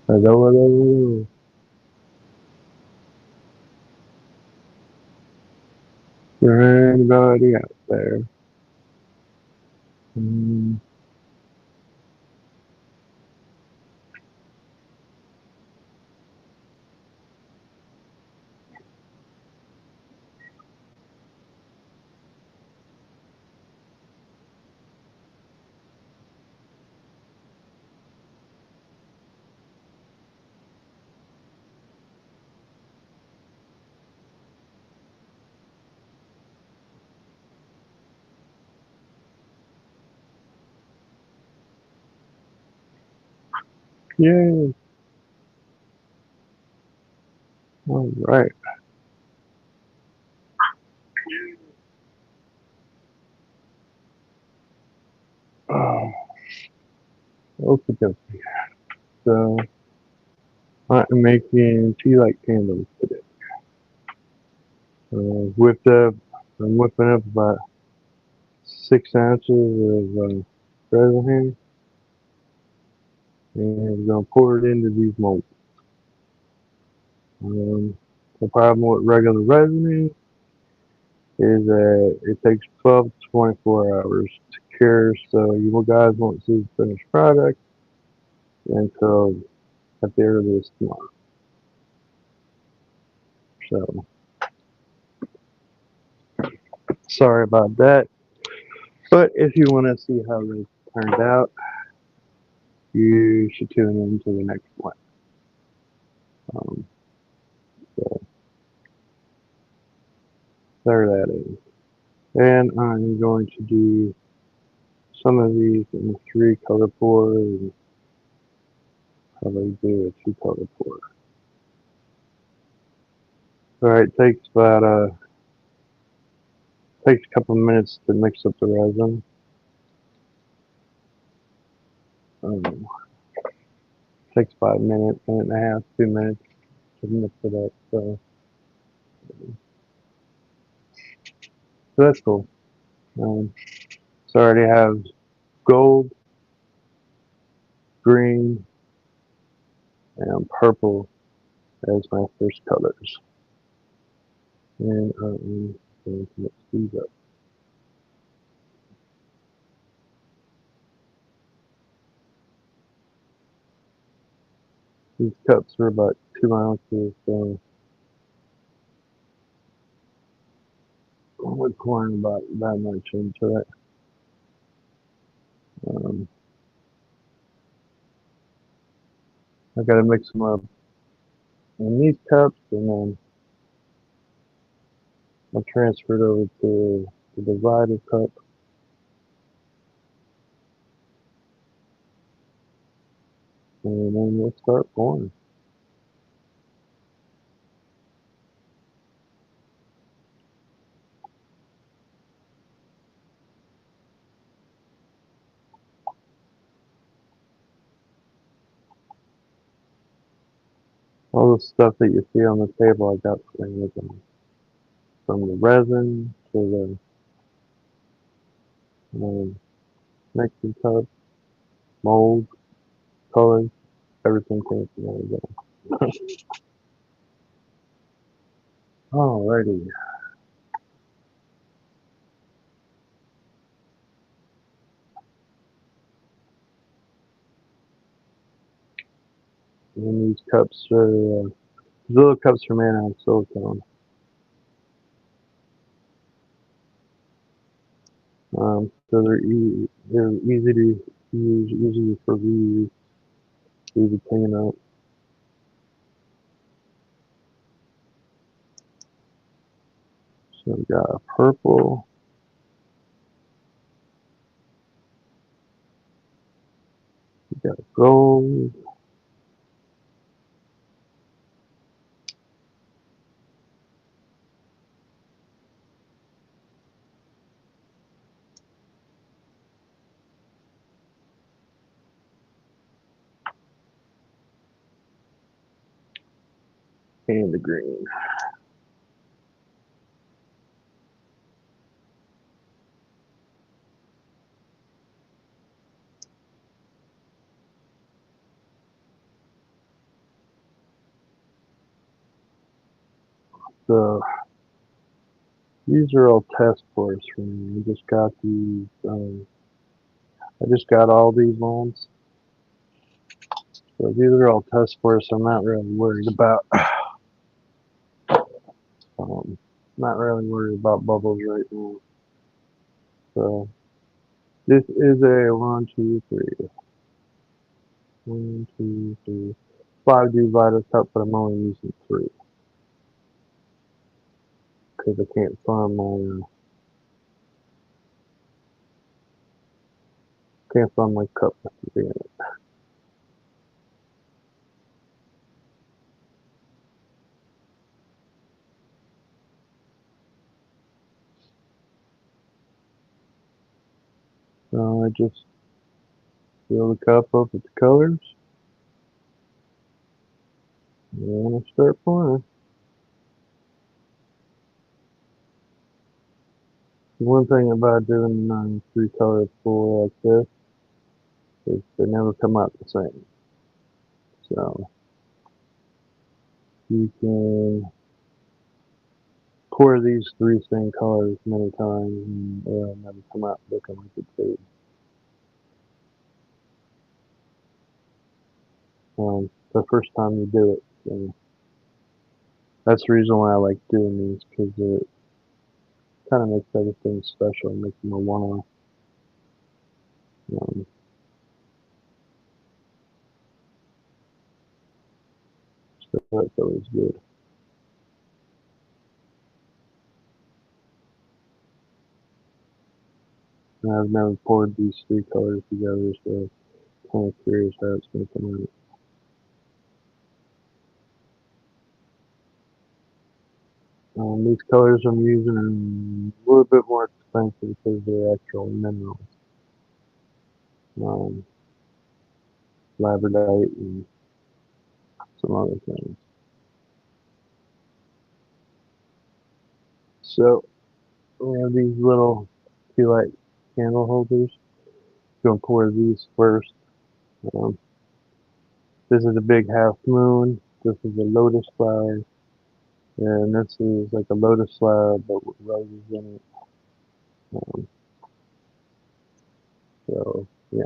Hello, hello. Is there anybody out there? Mm, yay. All right. Oh, okie dokie. So, I'm making tea light candles today. Whipped up, I'm whipping up about 6 ounces of resin here, and I'm gonna pour it into these molds. Um, the problem with regular resin is that it takes 12 to 24 hours to cure, so you guys won't see the finished product until at the earliest tomorrow. So sorry about that. But if you want to see how this turned out, you should tune in to the next one. Um, so there that is. And I'm going to do some of these in 3-color pour and probably do a 2-color pour. Alright, takes a couple of minutes to mix up the resin. Um, takes 5 minutes, minute and a half, 2 minutes to mix it up. So that's cool. So I already have gold, green, and purple as my first colors. And I'm going to mix these up. These cups are about 2 ounces, so we're pouring about that much into it. Um, I gotta mix them up in these cups, and then I'll transfer it over to the divider cup, and then we'll start pouring. All the stuff that you see on the table, I got from the resin to the mixing cup, mold, colors, everything came from Amazon. Alrighty. And these cups are little cups are made out of silicone. So they're easy to use, easy for reuse, easy to clean up. So we got a purple, we got gold, and the green. So these are all test pours for me. I just got these. I just got all these ones. So these are all test pours. So I'm not really worried about. Not really worried about bubbles right now. So this is a 1, 2, 3, 5D Vital Cup, but I'm only using 3 because I can't find my cup at the end. So I just fill the cup up with the colors and I start pouring. One thing about doing 3-color pour like this is they never come out the same. So you can pour these 3 same colors many times and they'll never come out looking like it's did. The first time you do it. So that's the reason why I like doing these because it kind of makes everything special and makes them a one-off. Um, so that's always good. And I've never poured these 3 colors together, so I'm kind of curious how it's going to come out. These colors I'm using are a little bit more expensive because they're actual minerals. Um, labradorite and some other things. So we have these little tea light candle holders. Gonna pour these first. Um, this is a big half moon. This is a lotus flower. And this is like a lotus flower but with roses in it. Um, so yeah,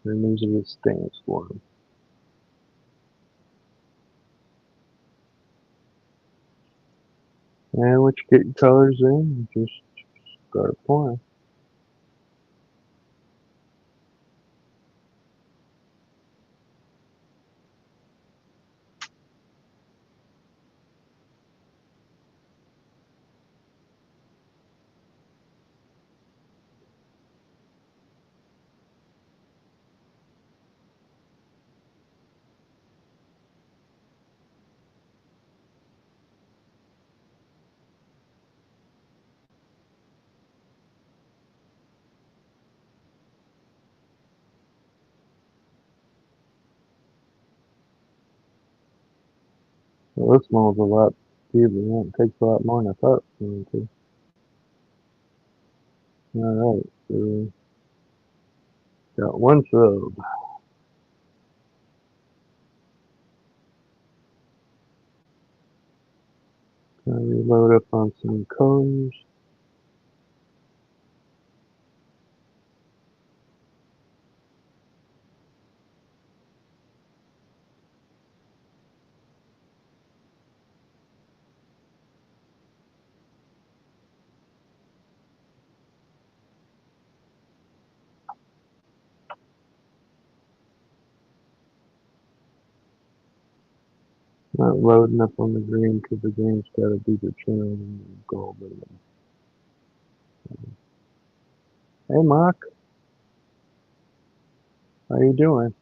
and these are the stamps for them. And once you get your colors in, you just start pouring. Well, this smells a lot deeper. It takes a lot more than I thought it was going to. Alright, so got one filled. Gonna reload up on some colors. Not loading up on the green because the green's got a deeper channel than the gold. Hey Mark, how you doing?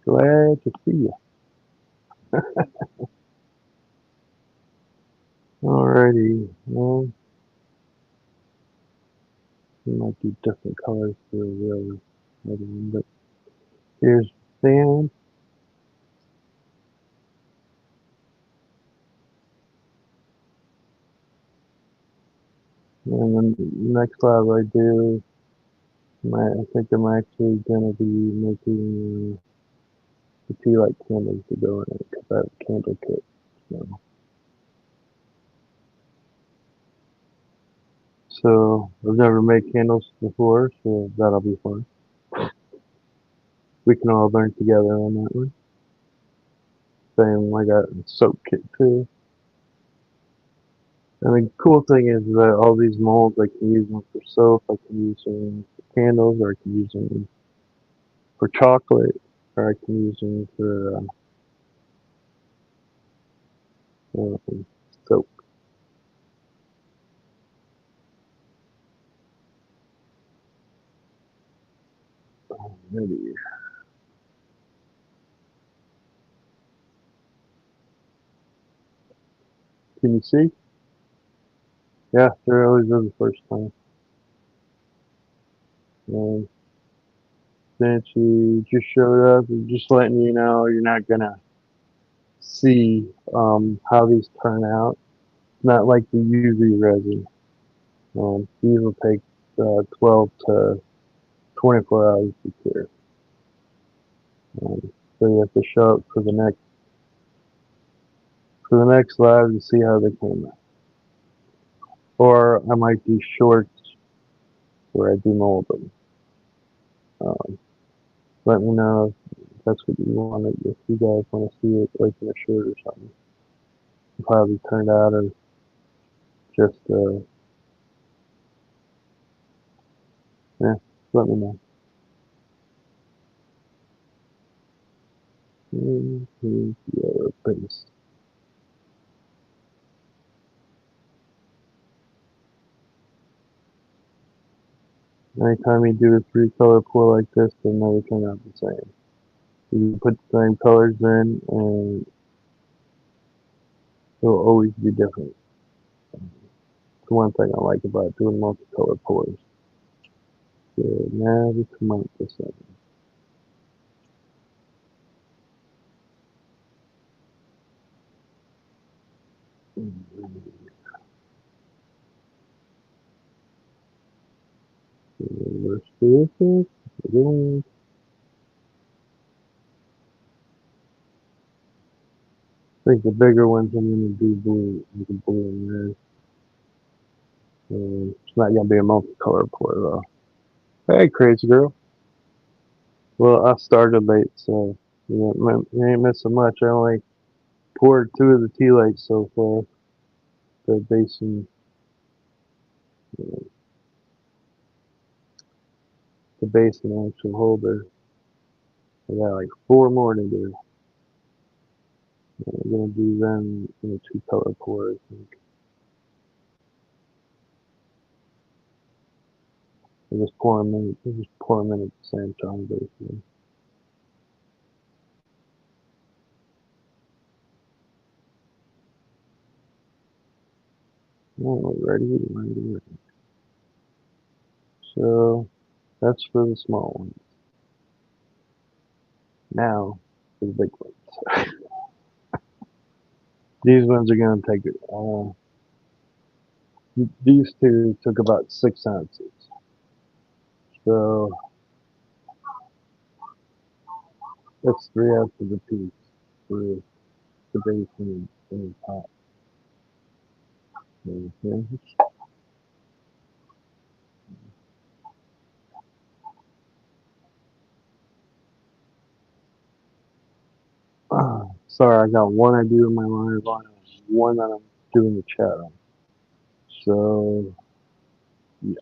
Glad to see you. Alrighty, well, we might do different colors for the other one, but here's sand, and then the next lab I do, I think I'm actually gonna be making the tea light candles to go in it because I have a candle kit. So I've never made candles before, so that'll be fun. We can all learn together on that one. Same, I got a soap kit too. And the cool thing is that all these molds, I can use them for soap, I can use them for candles, or I can use them for chocolate, or I can use them for soap. Maybe. Can you see? Yeah, there always is the first time. And since you just showed up, and just letting you know you're not gonna see how these turn out. Not like the UV resin. These will take 12 to 24 hours to cure. Um, so you have to show up for the next lab to see how they came out. Or I might do shorts where I demold them. Um, Let me know if that's what you want. If you guys want to see it like in a short or something, probably turned out or just yeah. Let me know. Yellow base. Anytime you do a three color pour like this, they never turn out the same. You can put the same colors in, and it'll always be different. It's one thing I like about doing multicolor pours. They never come out the same. Let's do this. I think the bigger ones I'm gonna do blue, like a blue and red. It's not gonna be a multicolor pour though. Hey, crazy girl. Well, I started late, so you ain't missing much. I only poured two of the tea lights so far. The basin, the basin actual holder. I got like four more to do. I'm gonna do them in a two color pour. I think. I just pour them in. I just pour them in at the same time, basically. Oh, ready, ready. So that's for the small ones. Now for the big ones. These ones are gonna take it. These two took about 6 ounces. So that's 3 ounces a piece for the base and the top. Okay. Sorry, I got one I do in my line of honor, one that I'm doing the chat on. So yeah.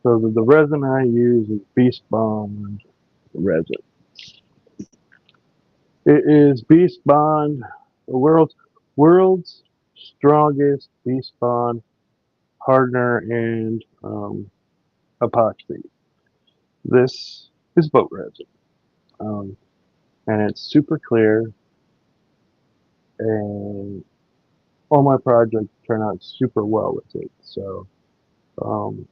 So the resin I use is Beast Bond resin. It is Beast Bond, the world's strongest Beast Bond hardener and epoxy. This is boat resin, um, and it's super clear, and all my projects turn out super well with it. So um,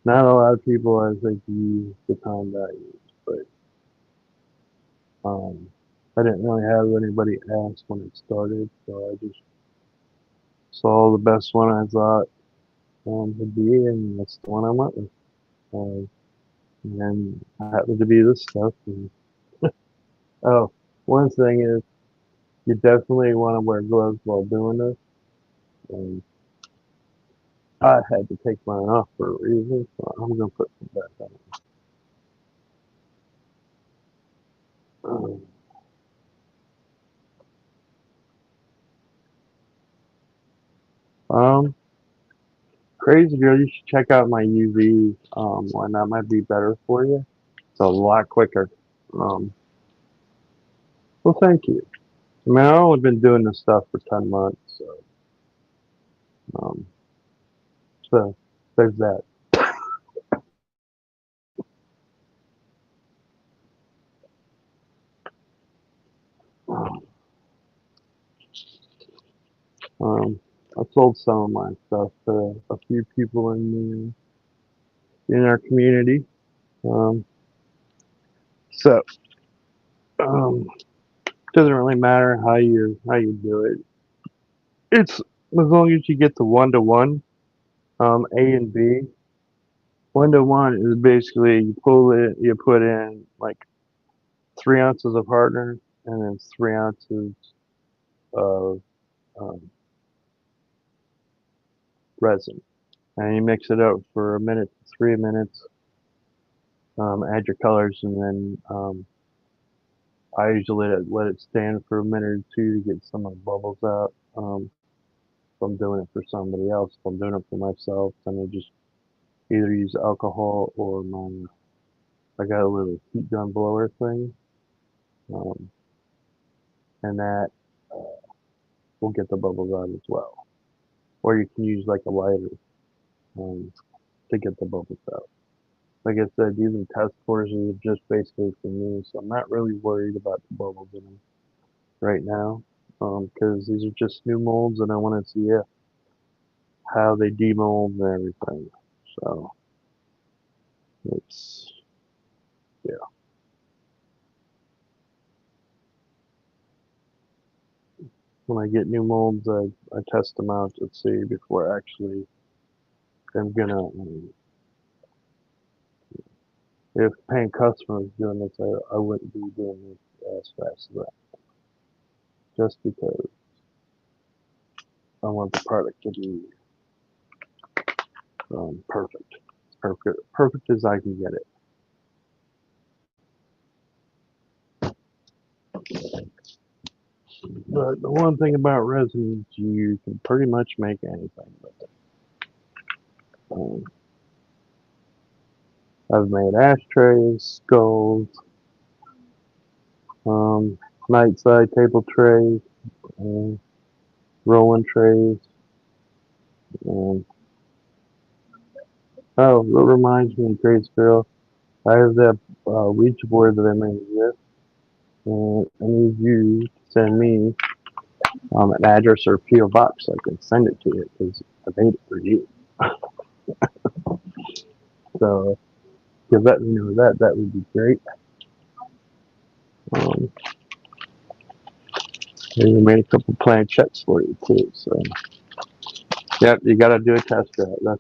not a lot of people I think use the kind that I use, but I didn't really have anybody ask when it started, so I just saw the best one I thought would be, and that's the one I went with. and it happened to be this stuff. And, oh, one thing is you definitely want to wear gloves while doing this. And I had to take mine off for a reason, so I'm gonna put some back on. Um, Crazy girl, you should check out my UV one. That might be better for you. It's a lot quicker. Um, well, thank you. I mean, I've only been doing this stuff for 10 months, um, so there's that. Um, I sold some of my stuff to a few people in our community. Um, so doesn't really matter how you do it. It's as long as you get the 1-to-1, A and B. 1-to-1 is basically you pull it, you put in like 3 ounces of hardener and then 3 ounces of um, resin, and you mix it up for a minute to 3 minutes. Add your colors, and then I usually let it stand for a minute or two to get some of the bubbles out. If I'm doing it for somebody else, if I'm doing it for myself, then I just either use alcohol or I got a little heat gun blower thing, um, and that will get the bubbles out as well. Or you can use like a lighter um, to get the bubbles out. Like I said, these are test courses just basically for me, so I'm not really worried about the bubbles in them right now, because these are just new molds, and I want to see how they demold and everything. So it's yeah. When I get new molds, I test them out to see before actually I'm gonna. If paying customers doing this, I wouldn't be doing this as fast as that, just because I want the product to be perfect, perfect as I can get it. But the one thing about resin is you can pretty much make anything with it. Um, I've made ashtrays, skulls, um, night side table trays, um, rolling trays. Um, oh, that reminds me, Grace Girl. I have that Ouija board that I made with, and I need you to send me an address or a PO box so I can send it to you because I made it for you. So if you let me know that would be great. Um, and we made a couple planchettes for you too. So yeah, you got to do a test drive.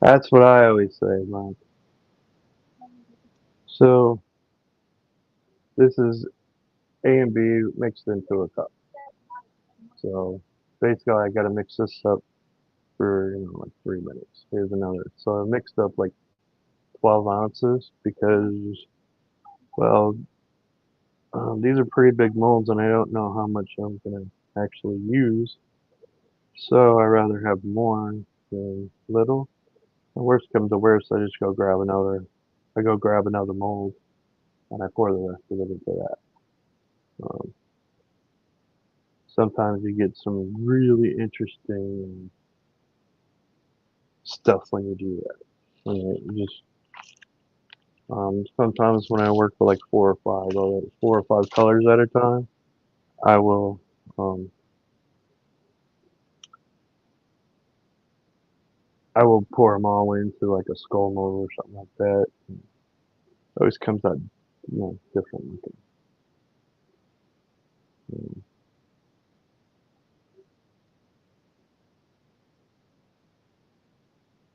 That's what I always say, man. So this is A and B mixed into a cup. So basically, I got to mix this up for like 3 minutes. Here's another. So I mixed up like 12 ounces because well, these are pretty big molds, and I don't know how much I'm gonna actually use. So I rather have more than little. The worst comes to worst, I just go grab another. I go grab another mold, and I pour the rest of it into that. Um, Sometimes you get some really interesting stuff when you do that. When you just sometimes when I work with like four or five colors at a time, I will um, I will pour them all into like a skull mold or something like that. It always comes out different looking. Um,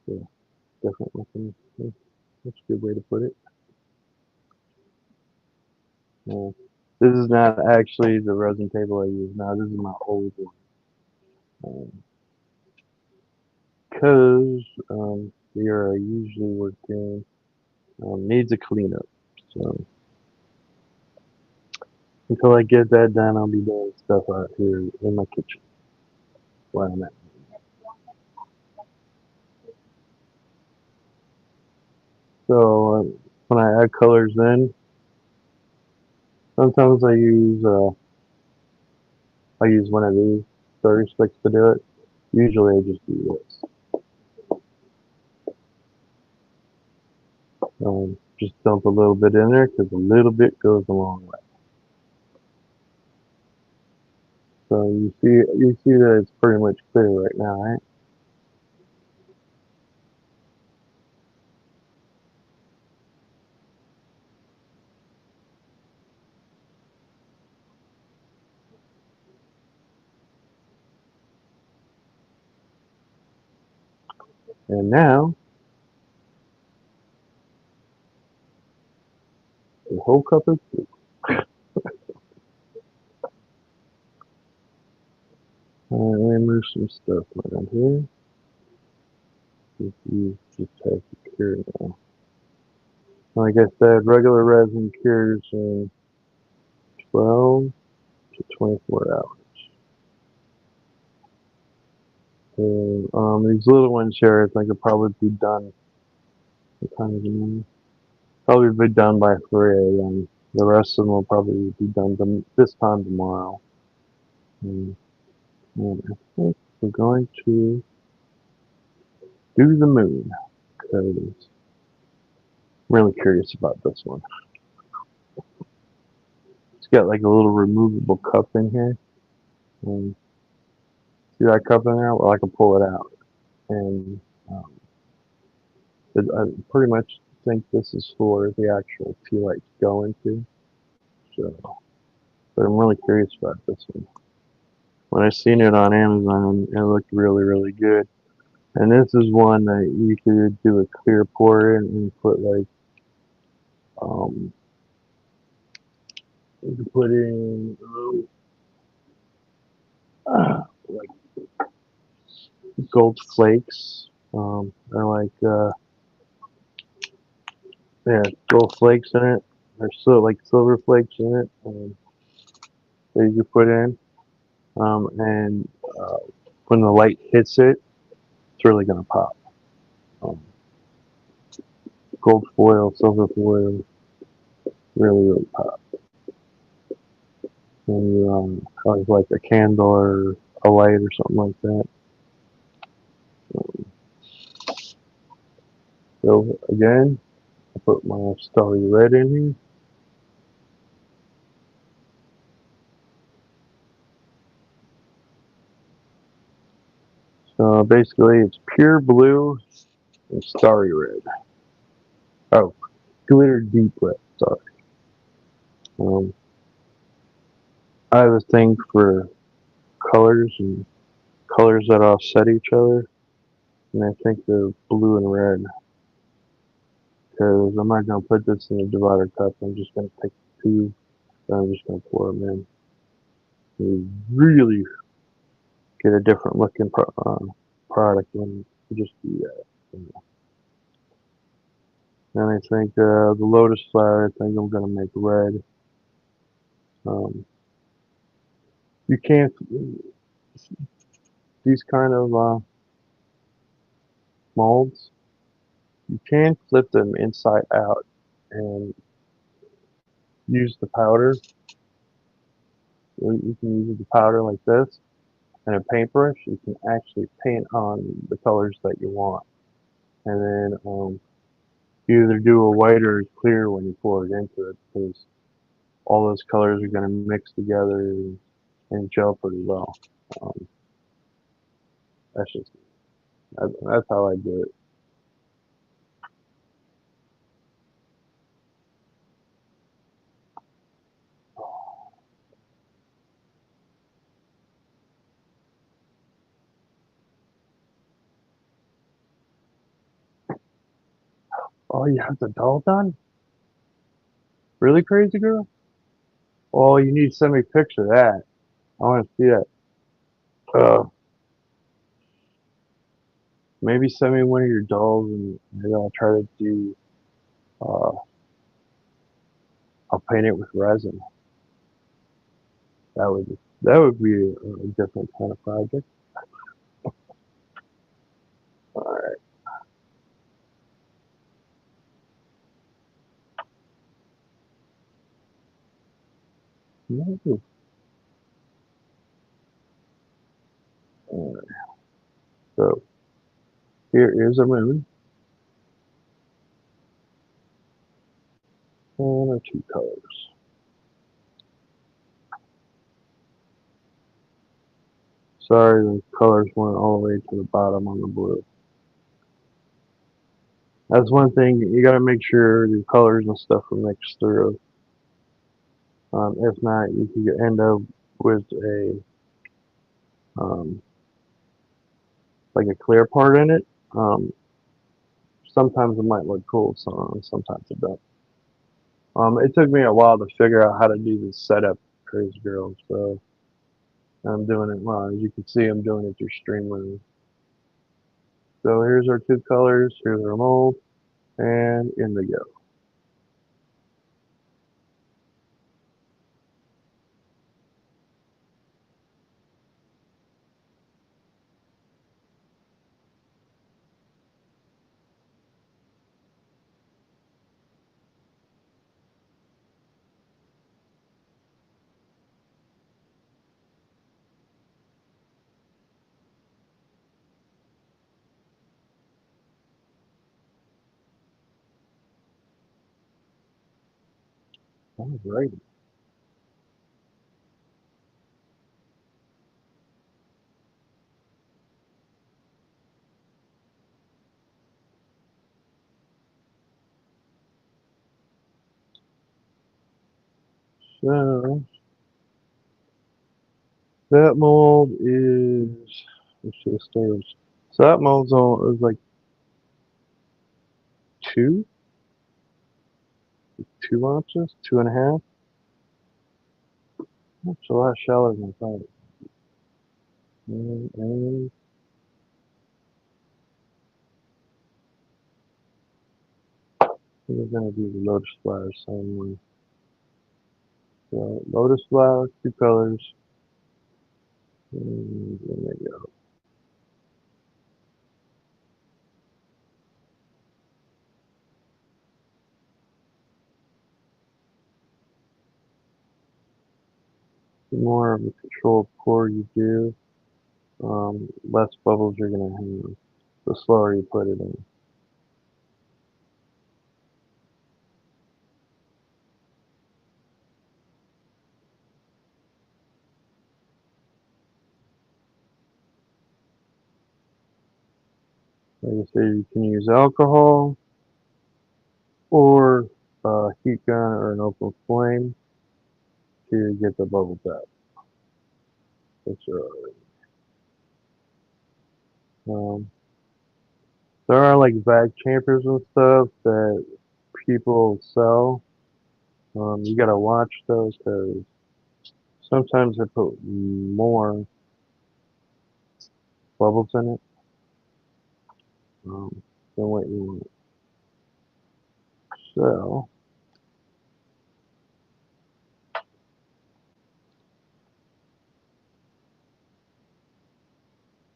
yeah, different looking. Yeah, that's a good way to put it. Uh, this is not actually the resin table I use now. This is my old one. Because the area I usually work in needs a cleanup. So until I get that done, I'll be doing stuff out here in my kitchen where I'm at. So when I add colors in, sometimes I use one of these 30 sticks to do it. Usually I just do this. Just dump a little bit in there because a little bit goes a long way. So you see that it's pretty much clear right now, right? And now the whole cup is full. Alright, let me move some stuff around here. If you just have to cure now. Like I said, regular resin cures in 12 to 24 hours. And these little ones here, I think will probably be done. What time is it now? Probably be done by 3 a.m. The rest of them will probably be done this time tomorrow. And, and I think we're going to do the moon because I'm really curious about this one. It's got like a little removable cup in here. And see that cup in there? Well, I can pull it out. And um, I pretty much think this is for the actual tea light to go into. So, but I'm really curious about this one. When I seen it on Amazon, it looked really, really good. And this is one that you could do a clear pour in and put like, um, you could put in like gold flakes, or like yeah, gold flakes in it, or so like silver flakes in it, that you could put in. And uh, when the light hits it, it's really gonna pop. Um, Gold foil, silver foil, really, really pop. And you have like a candle or a light or something like that. So again, I put my starry red in here. So basically, it's pure blue and starry red. Oh, glitter deep red. Sorry. Um, I have a thing for colors and colors that offset each other, and I think the blue and red. Because I'm not gonna put this in a divider cup. I'm just gonna take two, and I'm just gonna pour them in. You really get a different looking product when you just do that. And I think the lotus flower, I think I'm gonna make red. Um, you can't these kind of molds. You can flip them inside out and use the powder. You can use the powder like this and a paintbrush. You can actually paint on the colors that you want, and then you either do a white or a clear when you pour it into it because all those colors are going to mix together and gel pretty well. Um, that's just that's how I do it. Oh, you have the doll done? Really, crazy girl? Oh, you need to send me a picture of that. I want to see that. Maybe send me one of your dolls, and maybe I'll try to do. Uh, I'll paint it with resin. That would be a different kind of project. All right. So here is a moon and our two colors. Sorry, the colors went all the way to the bottom on the blue. That's one thing you got to make sure your colors and stuff are mixed through. If not, you could end up with a um, like a clear part in it. Um, Sometimes it might look cool, sometimes it don't. It took me a while to figure out how to do this setup, Crazy Girl. So I'm doing it. Well, as you can see, I'm doing it through Streamlabs. So here's our two colors. Here's our mold, and indigo. Alright. So that mold is, let's see the stars. So that mold's all is like two, 2 ounces, 2.5. That's a lot shallower than I thought. And we're gonna do the lotus flower same way. So lotus flower, two colors, and there we go. The more of a controlled pour you do, less bubbles you're gonna have. The slower you put it in. Like I say, you can use alcohol or a heat gun or an open flame to get the bubbles out. That's right. Um, there are like vac chambers and stuff that people sell. You gotta watch those because sometimes they put more bubbles in it than what you want. So,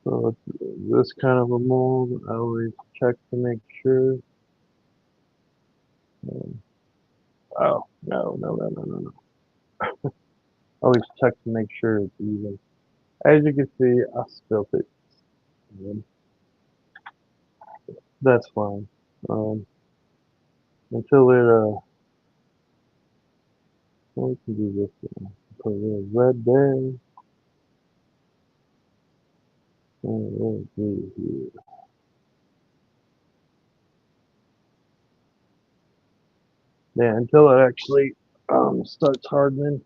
so this kind of a mold, I always check to make sure. Um, oh, no, no, no, no, no, no. Always check to make sure it's even. As you can see, I spilt it. Um, That's fine. Um, until it, well, we can do this one. Put a little red there. And we'll do here. Yeah, until it actually starts hardening.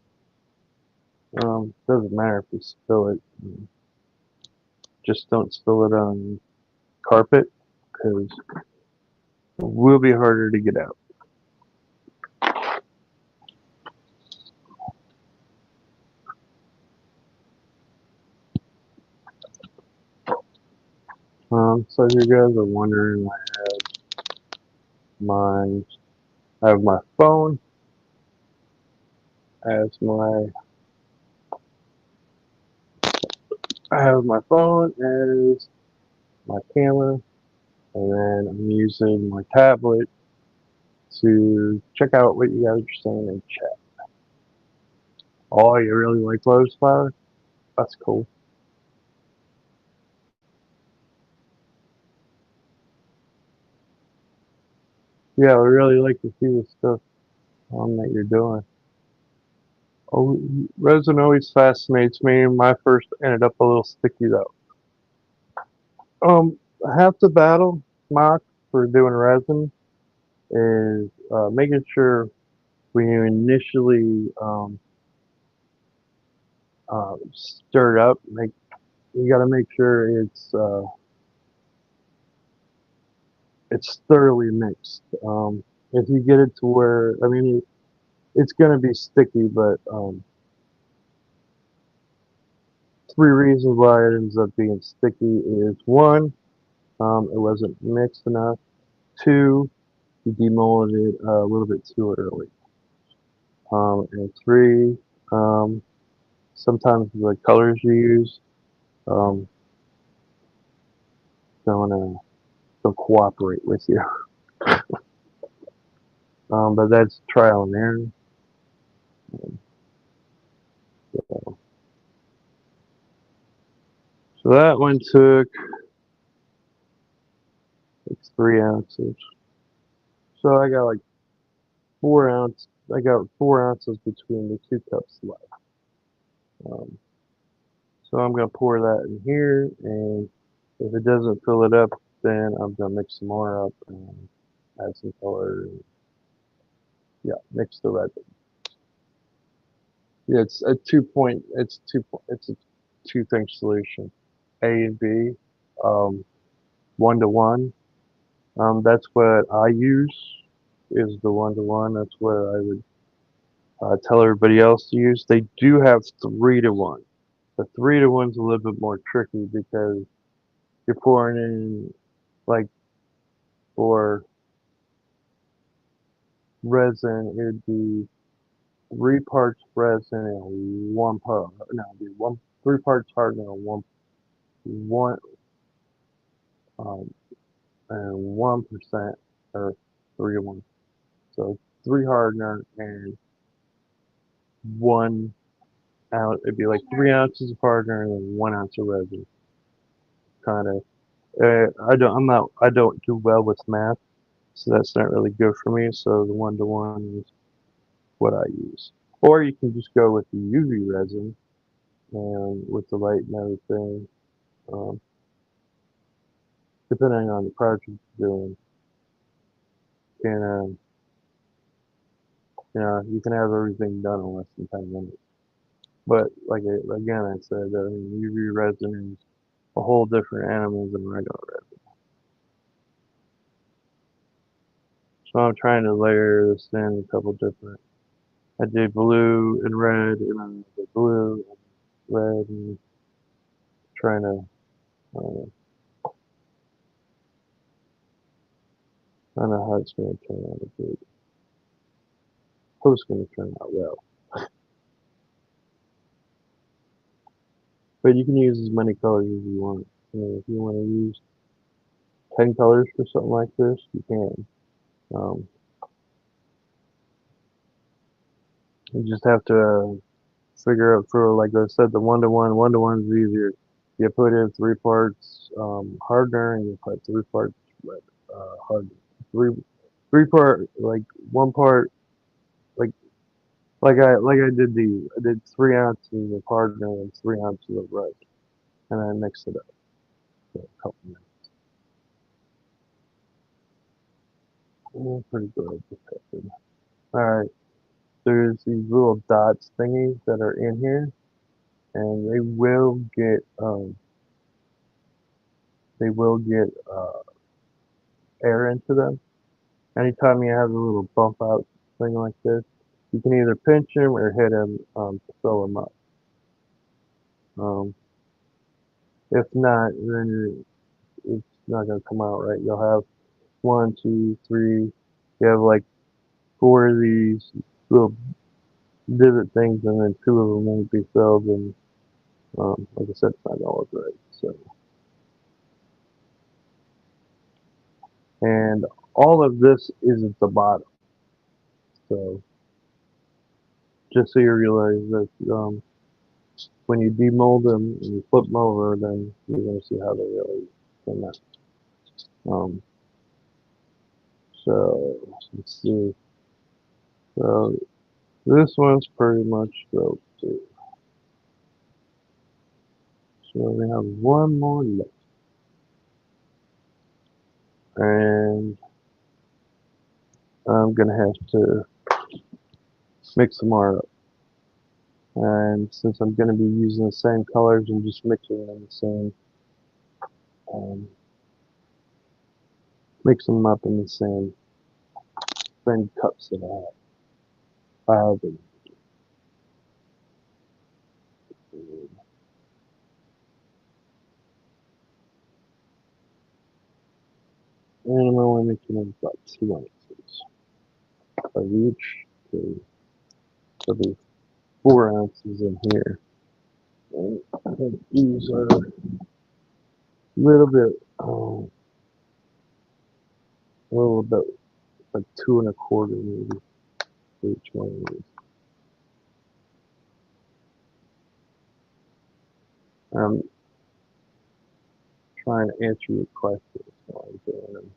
Doesn't matter if you spill it. Just don't spill it on carpet because it will be harder to get out. So if you guys are wondering, my I have my phone as my I have my phone as my camera, and then I'm using my tablet to check out what you guys are saying in chat. Oh, you really like Lotus Flower? That's cool. Yeah, I really like to see the stuff that you're doing. Oh, resin always fascinates me. My first ended up a little sticky though. Um, Half the battle, Mock, for doing resin is making sure when you initially stir it up, you got to make sure it's thoroughly mixed. If you get it to where, I mean, it's gonna be sticky, but three reasons why it ends up being sticky is one, it wasn't mixed enough. Two, you demolded it a little bit too early. And three, um, sometimes the colors you use um, don't cooperate with you. But that's trial and error. So that one took like 3 ounces. So I got 4 ounces between the two cups left. Um, so I'm gonna pour that in here, and if it doesn't fill it up, then I'm gonna mix some more up and add some color. And, yeah, mix the red. Yeah, it's a 2 point. It's a two-thing solution. A and B, um, 1 to 1. That's what I use. Is the 1 to 1. That's what I would tell everybody else to use. They do have 3 to 1. The 3 to 1's a little bit more tricky because you're pouring in like for resin, it'd be 3 parts resin and 1 part. No, it'd be 3 parts hardener and one um and 1% or 3 to 1. So 3 hardener and 1 ounce. It'd be like 3 ounces of hardener and then 1 ounce of resin. Kind of. I don't do well with math, so that's not really good for me. So the 1 to 1 is what I use. Or you can just go with the UV resin and with the light and everything. Um, Depending on the project you're doing, can you can have everything done in less than 10 minutes. But again, I said, I mean, UV resin is a whole different animal than regular resin. So I'm trying to layer this in a couple different. I did blue and red, and then I did blue and red, and trying to. Uh, I don't know how it's going to turn out. If it, hope it's going to turn out well. But you can use as many colors as you want. I mean, if you want to use 10 colors for something like this, you can. Um, you just have to figure out for, like I said, the 1 to 1 is easier. You put in 3 parts hardener and you put 3 parts hardener. Three, 3 part, like 1 part, like I did I did 3 ounces of hardener and 3 ounces of red, and I mixed it up for a couple minutes. Pretty good. All right. There's these little dots thingies that are in here, and they will get air into them. Anytime you have a little bump out thing like this, you can either pinch them or hit them to fill them up. If not, then not gonna come out right. You'll have one, two, three. You have like four of these little divot things, and then two of them won't be filled. And like I said, it's not gonna look right. So, and all of this is at the bottom. So just so you realize that when you demold them and you flip them over, then you're gonna see how they really come out. Um, so let's see. So this one's pretty much built too. So we have one more left, and I'm gonna have to mix them all up. And since I'm gonna be using the same colors and just mixing them the same, um, mix them up in the same cups that I have them. And I'm only making about 2 ounces of each. So there'll be 4 ounces in here. And I think these are a little bit, a little bit like 2 1/4 maybe for each one of these. I'm trying to answer your questions while I'm doing them.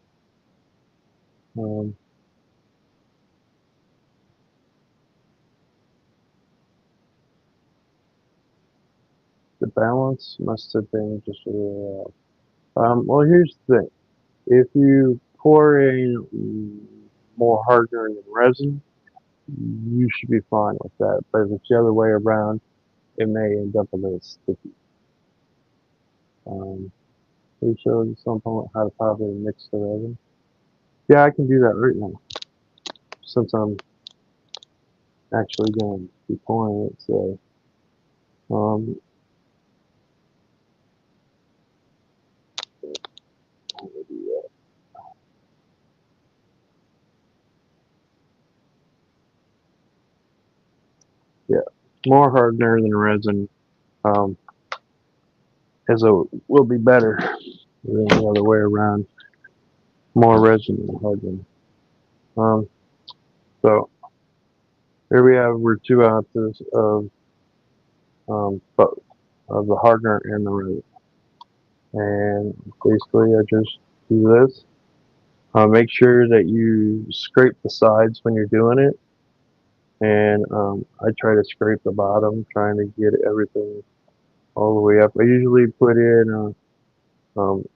The balance must have been just a little off. Well, here's the thing. If you pour in more hardener than resin, you should be fine with that. But if it's the other way around, it may end up a little sticky. We showed something how to probably mix the resin. Yeah, I can do that right now since I'm actually going to be pouring it. So, um, yeah, more hardener than resin um, will be better than the other way around. More resin than hardener. Um, so here we have we're 2 ounces of both of the hardener and the resin, and basically I just do this. Make sure that you scrape the sides when you're doing it, and I try to scrape the bottom, trying to get everything all the way up. I usually put in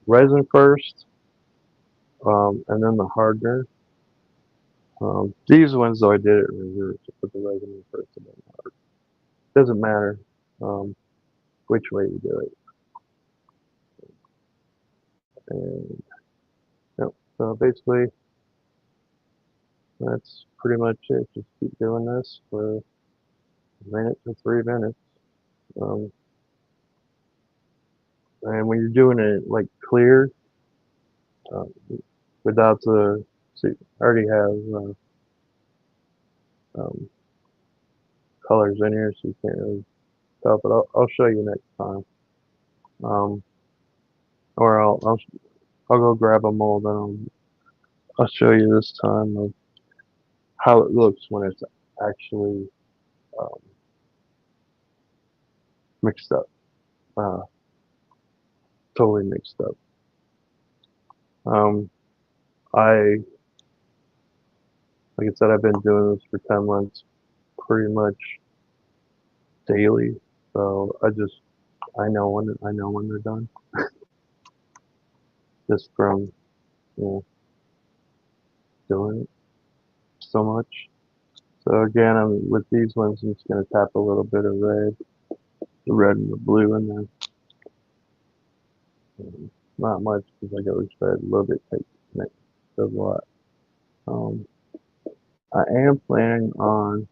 resin first, and then the hardener. These ones though I did it in reverse. I put the resin in first and then the hardener. Doesn't matter um, which way you do it. And yep. So basically, that's pretty much it. Just keep doing this for a minute to 3 minutes. Um, and when you're doing it like clear, um, without the, see, I already have um, colors in here, so you can't really tell. But I'll show you next time. Um, or I'll go grab a mold and I'll show you this time of how it looks when it's actually um, mixed up, uh, totally mixed up. Um, I, like I said, I've been doing this for 10 months pretty much daily. So I know when they're done just from, you know, doing it so much. So again, with these ones, I'm just going to tap a little bit of red, the red and the blue in there. Not much because I go red a little bit takes does a lot. Um, I am planning on,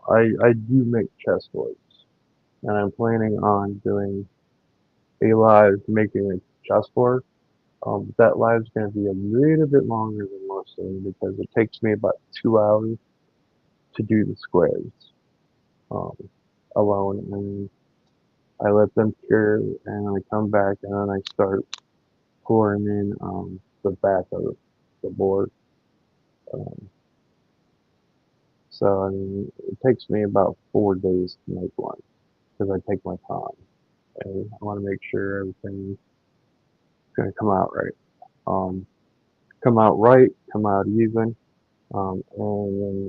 I do make chessboards, and I'm planning on doing a live making a chessboard. That live's going to be a little bit longer than most of them because it takes me about 2 hours to do the squares um, alone, and I let them cure, and I come back and then I start pouring in the back of the board. Um, so I mean, it takes me about 4 days to make one because I take my time. And I want to make sure everything's going to come out right. Um, come out right, come out even, and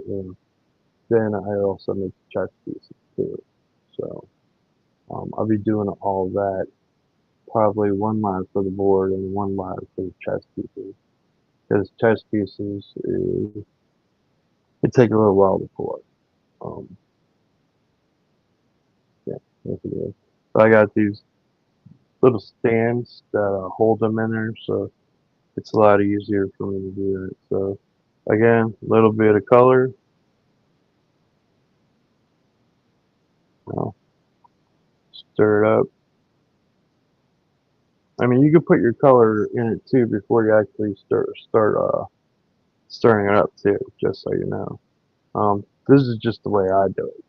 then then I also make chess pieces too. So I'll be doing all that. Probably one live for the board and one live for the chess pieces. Because chess pieces, it take a little while to pour. Um, yeah, yes it is. So I got these little stands that hold them in there, so it's a lot easier for me to do it. So again, a little bit of color, you know, stir it up. I mean, you could put your color in it too before you actually start stirring it up too, just so you know. This is just the way I do it.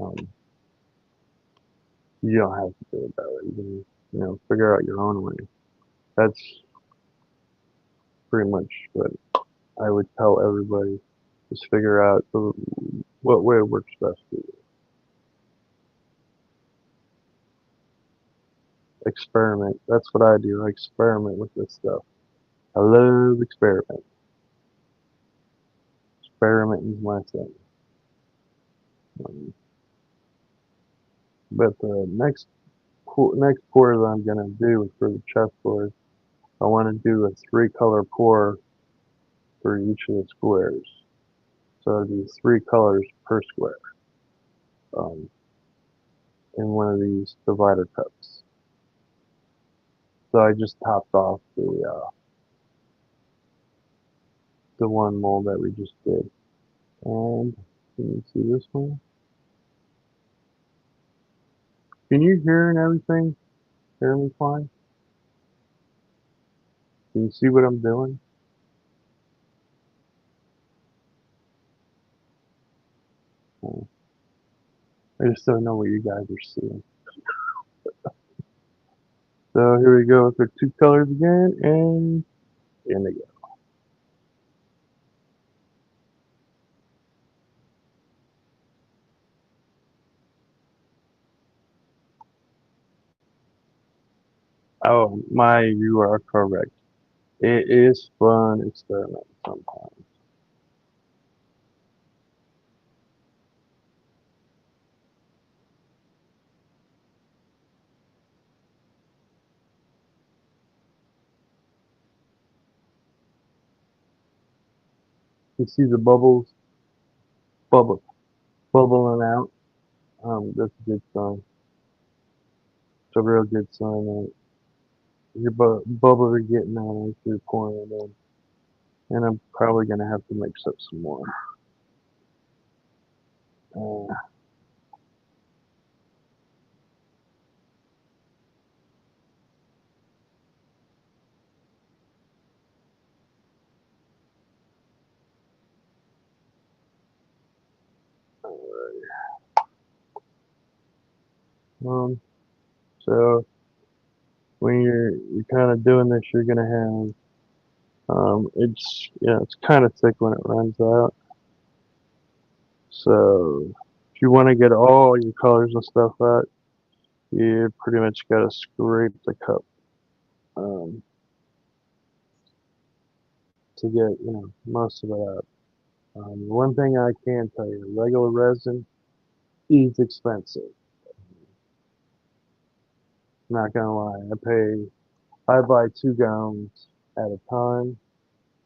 Um, you don't have to do it that way. You can, figure out your own way. That's pretty much what I would tell everybody. Just figure out what way works best for you. Experiment. That's what I do. I experiment with this stuff. I love experiment. Experimenting is my thing. Um, but the next pour that I'm gonna do for the chessboard, I want to do a three-color pour for each of the squares. So it'd be three colors per square um, in one of these divider cups. So I just topped off the one mold that we just did. And can you see this one? Can you hear and everything? Hear me fine? Can you see what I'm doing? Uh, I just don't know what you guys are seeing. So here we go with the two colors again, and in they go. Oh, you are correct. It is fun experiment sometimes. You see the bubble, bubbling out. That's a good sign. It's a real good sign that your bubbles are getting out as you're pouring it in. And I'm probably gonna have to mix up some more. Uh, um, so when you're kind of doing this, you're gonna have it's kind of thick when it runs out. So if you want to get all your colors and stuff out, you pretty much gotta scrape the cup um, to get most of it out. One thing I can tell you, regular resin is expensive. Not gonna lie, I buy 2 gallons at a time,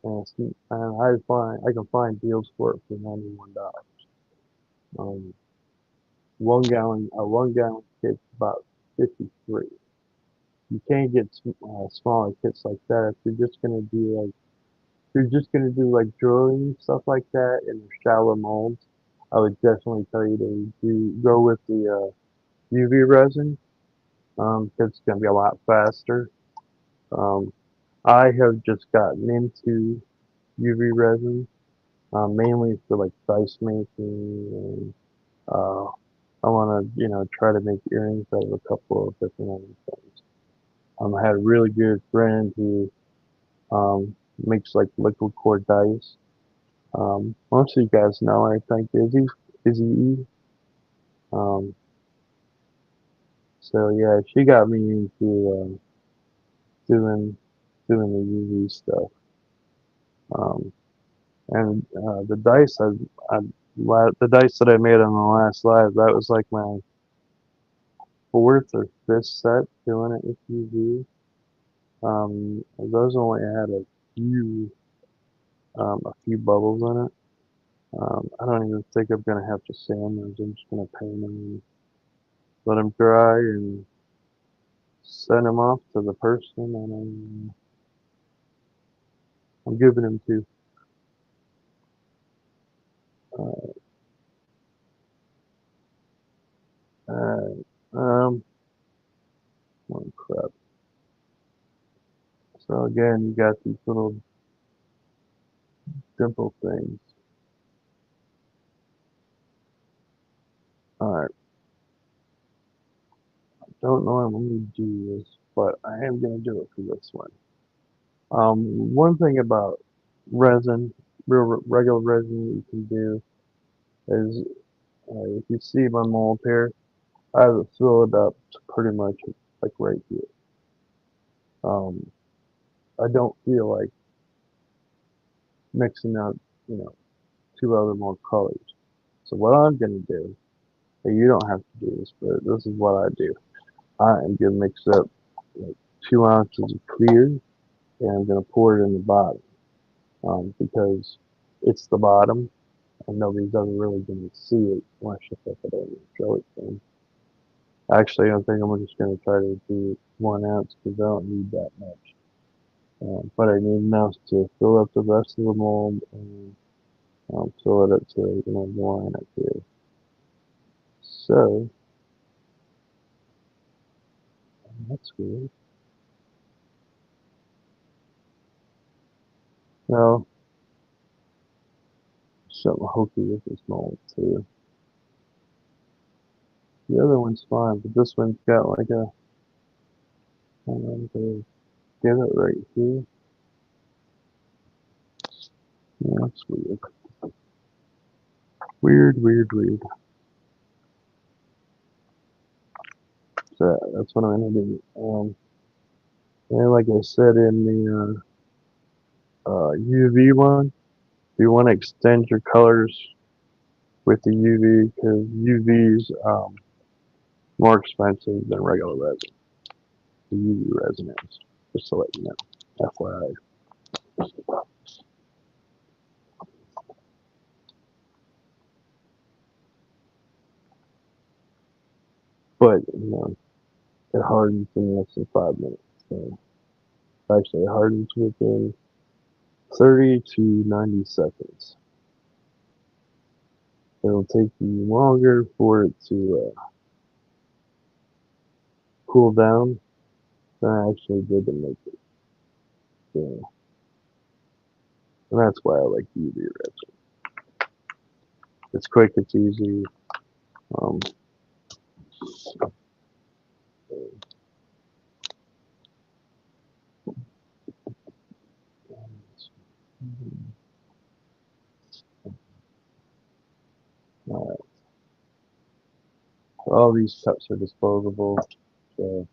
and I can find deals for it for $91. Um, 1 gallon a 1 gallon kit's about 53. You can't get smaller kits like that if you're just gonna do like drawing stuff like that in the shallow molds. I would definitely tell you to go with the UV resin because it's gonna be a lot faster. Um, I have just gotten into UV resin, mainly for like dice making, and uh, I want to, try to make earrings out of a couple of different other things. I had a really good friend who makes like liquid core dice. Most of you guys know, I think, Izzy E. Um, so yeah, she got me into doing doing the UV stuff. Um, and the dice the dice that I made on the last live, that was like my fourth or fifth set doing it with UV. Those only had a few bubbles in it. I don't even think I'm gonna have to sand those. I'm just gonna paint them and let them dry and send them off to the person, and I'm giving them to. Uh, um, oh crap. So again, you got these little dimple things. Alright, don't normally do this, but I am gonna do it for this one. One thing about resin, regular resin you can do is, if you see my mold here, I have it filled up to pretty much like right here. Um, I don't feel like mixing up, you know, two other more colors. So what I'm gonna do, and you don't have to do this, but this is what I do. I am gonna mix up like 2 ounces of clear, and I'm gonna pour it in the bottom, because it's the bottom, and nobody's ever really gonna see it unless you put it in and show it to them. Actually, I think I'm just gonna try to do 1 ounce because I don't need that much. But I need enough to fill up the rest of the mold and fill it up to, the line up here. So, that's good. Now, something hokey with this mold too. The other one's fine, but this one's got like a, I don't know, to get it right here. Yeah, that's weird. Weird, weird, weird. So that's what I'm gonna do. And like I said in the UV one, you want to extend your colors with the UV because UV's more expensive than regular resin. The UV resin is, just to let you know, FYI. But it hardens in less than 5 minutes. So actually, it hardens within 30 to 90 seconds. It'll take you longer for it to cool down than I actually did to make it. So, and that's why I like UV resin. It's quick, it's easy. Um, all these cups are disposable, so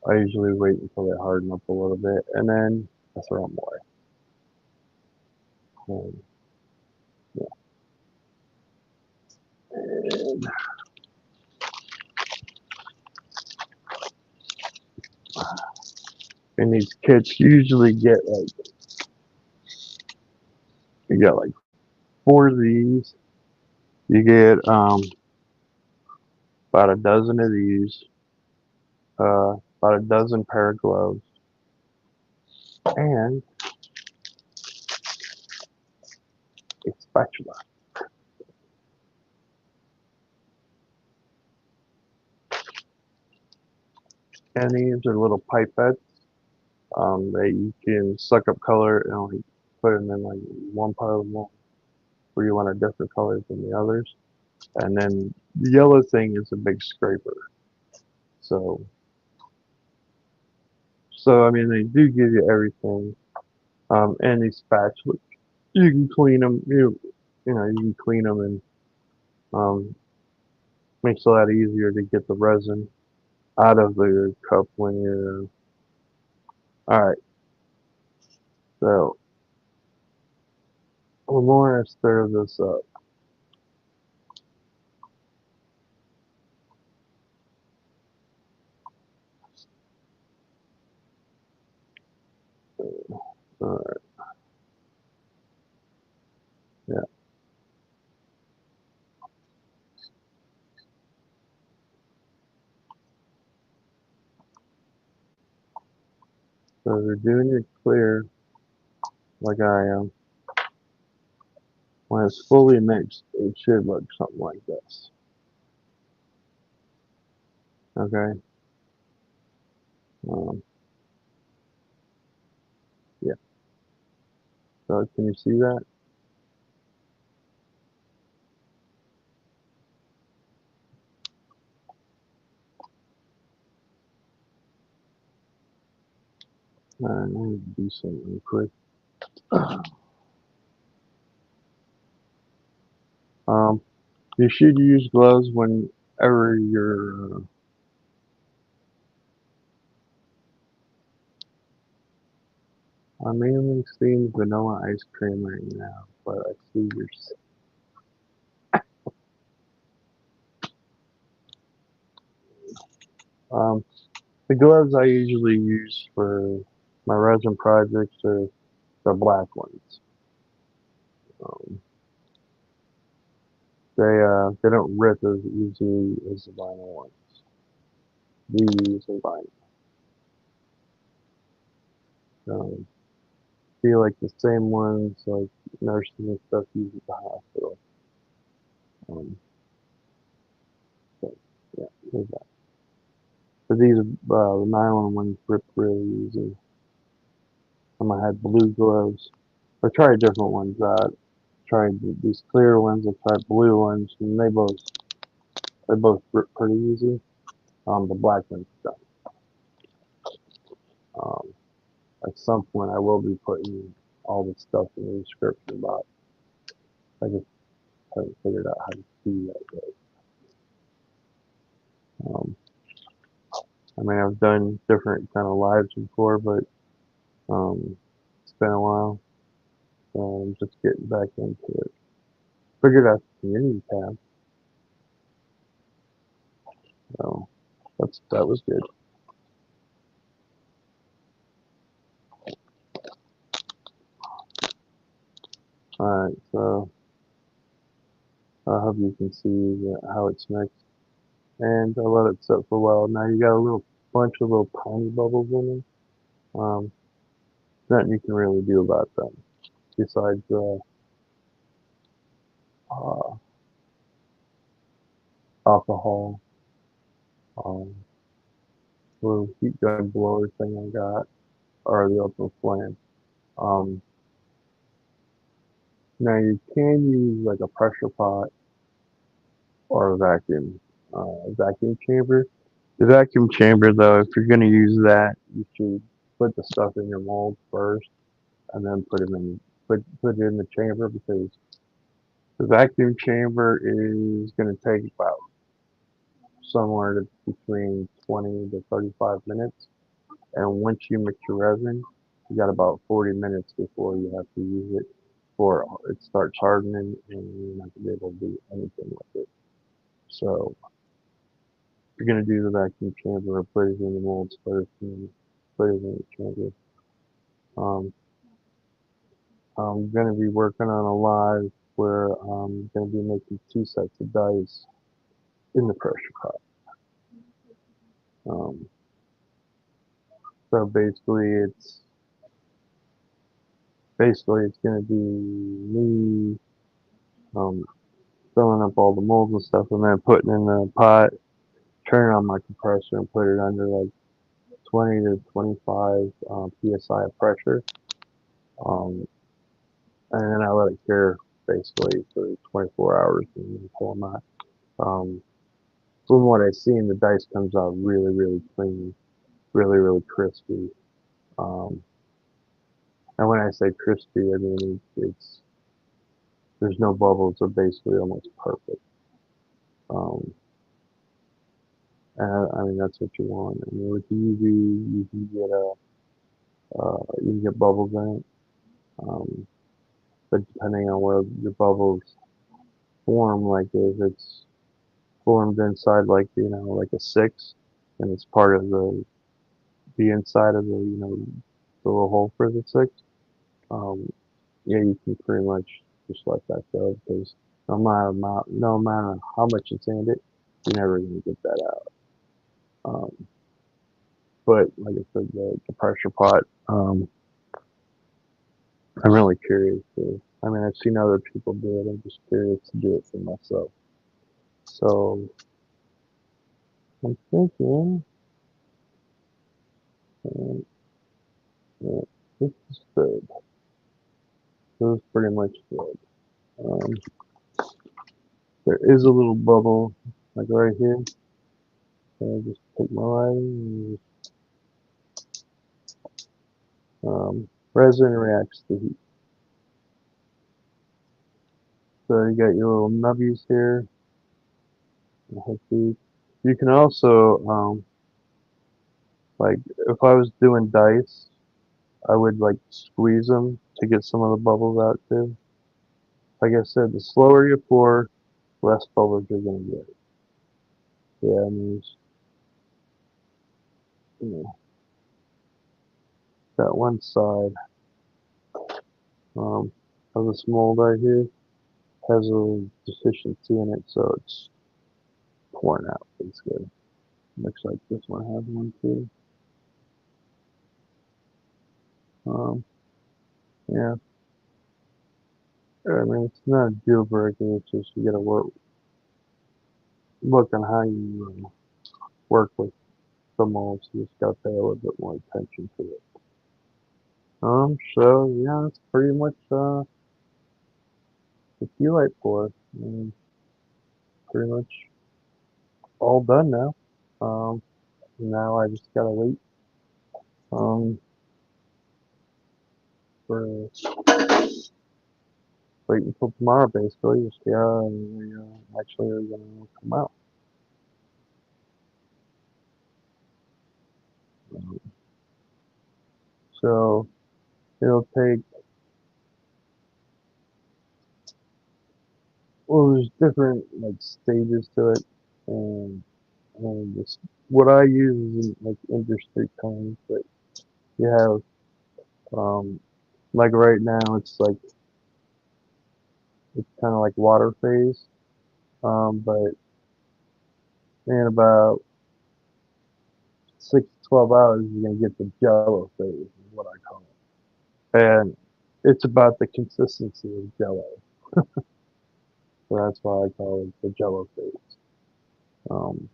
I usually wait until they harden up a little bit, and then I throw them away. Yeah. And these kits usually get like, you got like 4 of these. You get about a dozen of these, about a dozen pair of gloves, and a spatula. And these are little pipettes. That you can suck up color and only put them in like one part of the mold where you want a different color than the others. And then the yellow thing is a big scraper. So, so I mean, they do give you everything. And these spatulas, you can clean them. You can clean them and um, makes it a lot easier to get the resin out of the cup when you're. All right, so we're going to stir this up. All right, yeah. So if you're doing your clear like I am, when it's fully mixed, it should look something like this. Okay. Um, yeah. So can you see that? I need to do something real quick. Um, you should use gloves whenever you're. I'm mainly seeing vanilla ice cream right now, but I see your. Um, the gloves I usually use for my resin projects are the black ones. Um, they don't rip as easily as the vinyl ones. These and vinyl. Um, feel like the same ones like nurses and stuff use at the hospital. So yeah, there's that. But these the nylon ones rip really easy. I had blue gloves. I tried different ones. Tried these clear ones. I tried blue ones, and they both rip pretty easy. The black ones don't. Um, at some point, I will be putting all the stuff in the description about. I just haven't figured out how to do that yet. Um, I mean, I've done different kind of lives before, but it's been a while, so I'm just getting back into it. Figured out the community tab, so that was good. All right, so I hope you can see how it's mixed, and I let it sit for a while. Now you got a little bunch of little tiny bubbles in it. Nothing you can really do about them besides uh, alcohol, um, little heat gun blower thing I got, or the open flame. Um, Now you can use like a pressure pot or a vacuum chamber. The vacuum chamber though, if you're gonna use that, you should put the stuff in your mold first and then put it in the chamber because the vacuum chamber is gonna take about somewhere between 20 to 35 minutes. And once you mix your resin, you got about 40 minutes before you have to use it before it starts hardening and you're not gonna be able to do anything with it. So you're gonna do the vacuum chamber or put it in the molds first and then put it in the chamber. Um, I'm gonna be working on a live where I'm gonna be making two sets of dice in the pressure pot. Um, so basically it's gonna be me um, filling up all the molds and stuff and then putting in the pot, turning on my compressor and put it under like 20 to 25 psi of pressure. Um, and then I let it cure basically for 24 hours and then pull them out. From what I've seen, the dice comes out really, really clean, really, really crispy. Um, and when I say crispy, I mean it's there's no bubbles. They're basically almost perfect. Um, and I mean that's what you want. I mean with the UV, you can get you can get bubbles in it. But depending on where your bubbles form, like if it's formed inside like like a six, and it's part of the inside of the little hole for the six. Um, yeah, you can pretty much just let that go because no matter how much you sand it, you're never gonna get that out. Um, but like I said, the pressure pot, I'm really curious to. I mean, I've seen other people do it. I'm just curious to do it for myself. So I'm thinking, um, yeah, this is good. This is pretty much good. Um, there is a little bubble like right here. So I just take my lighter and resin reacts to heat. So you got your little nubbies here. You can also, like, if I was doing dice, I would like squeeze them to get some of the bubbles out too. Like I said, the slower you pour, less bubbles you're gonna get. Yeah, I mean, you know, that one side of this mold right here has a deficiency in it, so it's pouring out basically. Looks like this one has one too. Um, yeah, I mean, it's not a deal breaker. It's just you gotta look on how you work with the molds. You just gotta pay a little bit more attention to it. So yeah, that's pretty much the key light pour. Pretty much all done now. Um, now I just gotta um for wait until tomorrow basically to see how we actually are gonna come out. Um, so it'll take well, there's different like stages to it, and this, what I use isn't like industry terms, but you have like right now it's kind of like water phase, but in about 6 to 12 hours you're gonna get the jello phase, is what I call it, and it's about the consistency of jello, so that's why I call it the jello phase. Um,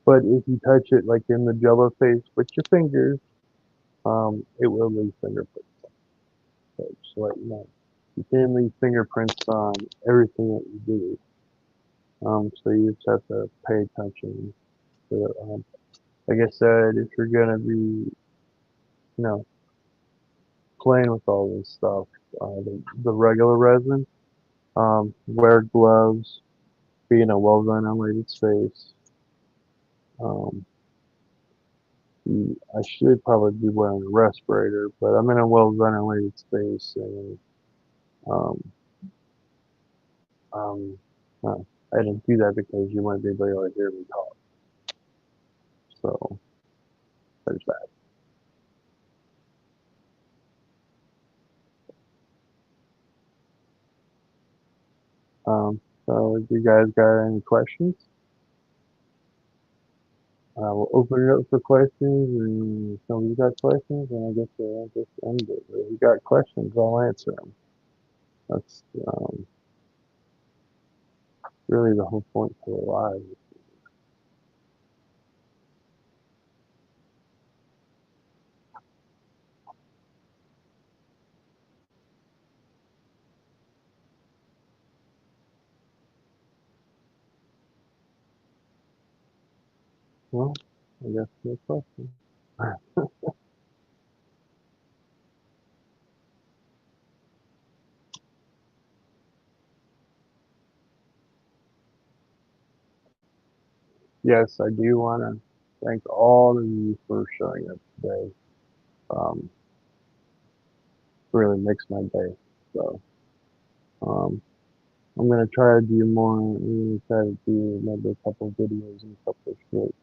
but if you touch it like in the jello phase with your fingers, it will leave fingerprints. So just let you know. You can leave fingerprints on everything that you do. So you just have to pay attention to it. Like I said, if you're gonna be, playing with all this stuff, the regular resin, wear gloves, be in a well ventilated space. Um, I should probably be wearing a respirator, but I'm in a well ventilated space and um, um, uh, I didn't do that because you wouldn't be able to hear me talk. So there's that. So if you guys got any questions, we'll open it up for questions. And if somebody's got questions, and I guess we'll just end it. But if you got questions, I'll answer them. That's really the whole point to a live. Well, I guess no question. Yes, I do want to thank all of you for showing up today. Um, really makes my day. So, um, I'm gonna try to do more. I'm gonna try to do maybe a couple of videos and a couple of shorts.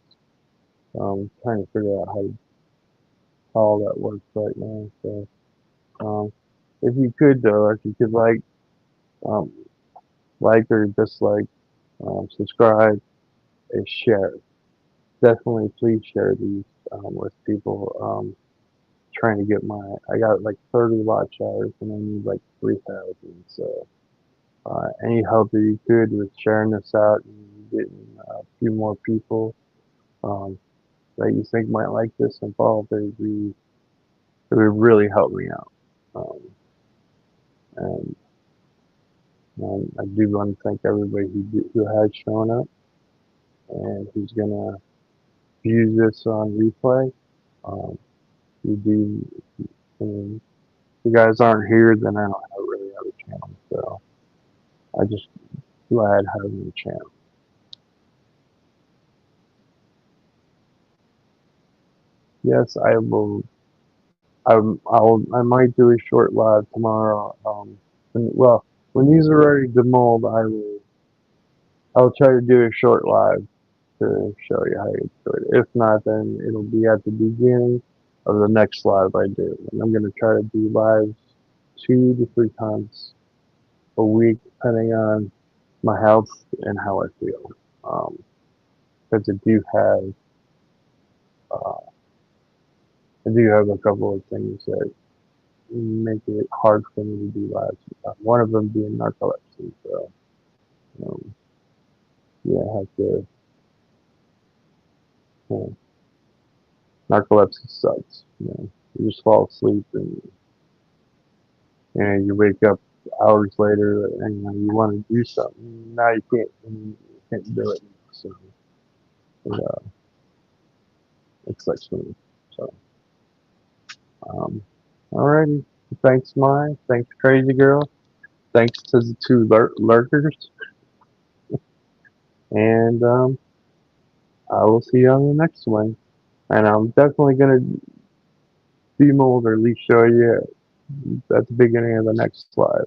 Trying to figure out how all that works right now. So, if you could though, if you could um, like or dislike, subscribe and share. Definitely, please share these with people. Trying to get I got like 30 watch hours and I need like 3,000. So, any help that you could with sharing this out and getting a few more people um, that you think might like this involved, it would really help me out. Um, and, I do want to thank everybody who has shown up and who's gonna view this on replay. Um, you do, if you guys aren't here, then I don't really have a channel. So I just glad having a channel. Yes, I will. I might do a short live tomorrow. Well, when these are ready to mold, I'll try to do a short live to show you how you do it. If not, then it'll be at the beginning of the next live I do. And I'm gonna try to do lives 2 to 3 times a week, depending on my health and how I feel. Because uh, I do have a couple of things that make it hard for me to do lives. One of them being narcolepsy. So, um, yeah, I have to. Uh, narcolepsy sucks. You just fall asleep and you wake up hours later and you want to do something. Now you can't. And you can't do it. So it sucks for me. So, um, alrighty. Thanks, Mai. Thanks, Crazy Girl. Thanks to the two lurkers. And I will see you on the next one. And I'm definitely gonna demold or at least show you at the beginning of the next slide.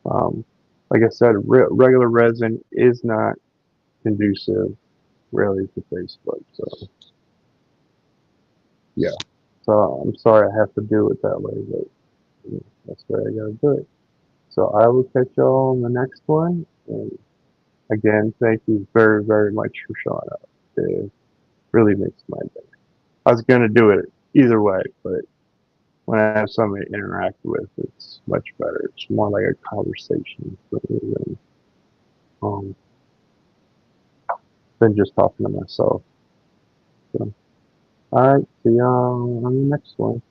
Um, like I said, regular resin is not conducive really to Facebook. So yeah. So I'm sorry I have to do it that way, but that's the way I gotta do it. So I will catch y'all on the next one. And again, thank you very, very much for showing up. It really makes my day. I was gonna do it either way, but when I have somebody to interact with, it's much better. It's more like a conversation for me um, than just talking to myself. So, all right, see y'all on the next one.